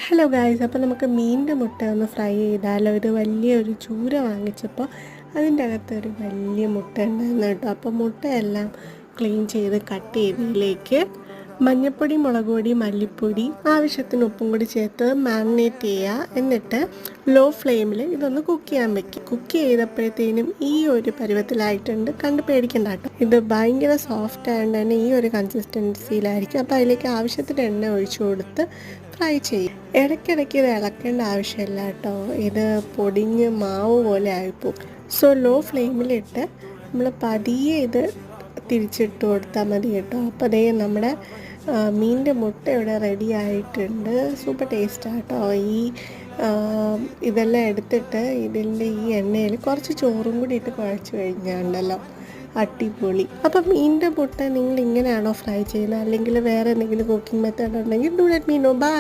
Hello guys, അപ്പോൾ നമുക്ക് മീനിൻ്റെ മുട്ട ഒന്ന് ഫ്രൈ ചെയ്താലോ. ഇത് വലിയൊരു ചൂര വാങ്ങിച്ചപ്പോൾ അതിൻ്റെ അകത്ത് ഒരു വലിയ മുട്ട ഉണ്ടായിരുന്നു കേട്ടോ. അപ്പോൾ മുട്ടയെല്ലാം ക്ലീൻ ചെയ്ത് കട്ട് ചെയ്തതിലേക്ക് മഞ്ഞൾപ്പൊടി, മുളക് പൊടി, മല്ലിപ്പൊടി, ആവശ്യത്തിന് ഉപ്പും കൂടി ചേർത്ത് മാരിനേറ്റ് ചെയ്യുക. എന്നിട്ട് ലോ ഫ്ലെയിമിൽ ഇതൊന്ന് കുക്ക് ചെയ്യാൻ വെക്കും. കുക്ക് ചെയ്തപ്പോഴത്തേനും ഈ ഒരു പരുവത്തിലായിട്ടുണ്ട്. കണ്ട് പേടിക്കണ്ട കേട്ടോ. ഇത് ഭയങ്കര സോഫ്റ്റ് ആയതുകൊണ്ട് തന്നെ ഈ ഒരു കൺസിസ്റ്റൻസിയിലായിരിക്കും. അപ്പോൾ അതിലേക്ക് ആവശ്യത്തിന് എണ്ണ ഒഴിച്ചു കൊടുത്ത് ഫ്രൈ ചെയ്യും. ഇടയ്ക്കിടയ്ക്ക് ഇത് ഇളക്കേണ്ട ആവശ്യമില്ല കേട്ടോ. ഇത് പൊടിഞ്ഞ് മാവ് പോലെ ആയിപ്പോവും. സോ ലോ ഫ്ലെയിമിലിട്ട് നമ്മൾ പതിയെ ഇത് തിരിച്ചിട്ട് കൊടുത്താൽ മതി കേട്ടോ. അപ്പോൾ അതേ നമ്മുടെ മീനിൻ്റെ മുട്ട ഇവിടെ റെഡി ആയിട്ടുണ്ട്. സൂപ്പർ ടേസ്റ്റാണ് കേട്ടോ. ഇതെല്ലാം എടുത്തിട്ട് ഇതിൻ്റെ ഈ എണ്ണയിൽ കുറച്ച് ചോറും കൂടി ഇട്ട് കുഴച്ച് കഴിഞ്ഞാണ്ടല്ലോ അടിപൊളി. അപ്പം മീനിൻ്റെ മുട്ട നിങ്ങൾ ഇങ്ങനെയാണോ ഫ്രൈ ചെയ്യുന്നത്, അല്ലെങ്കിൽ വേറെ എന്തെങ്കിലും കുക്കിംഗ് മെത്തേഡ് ഉണ്ടെങ്കിൽ do let me know. By.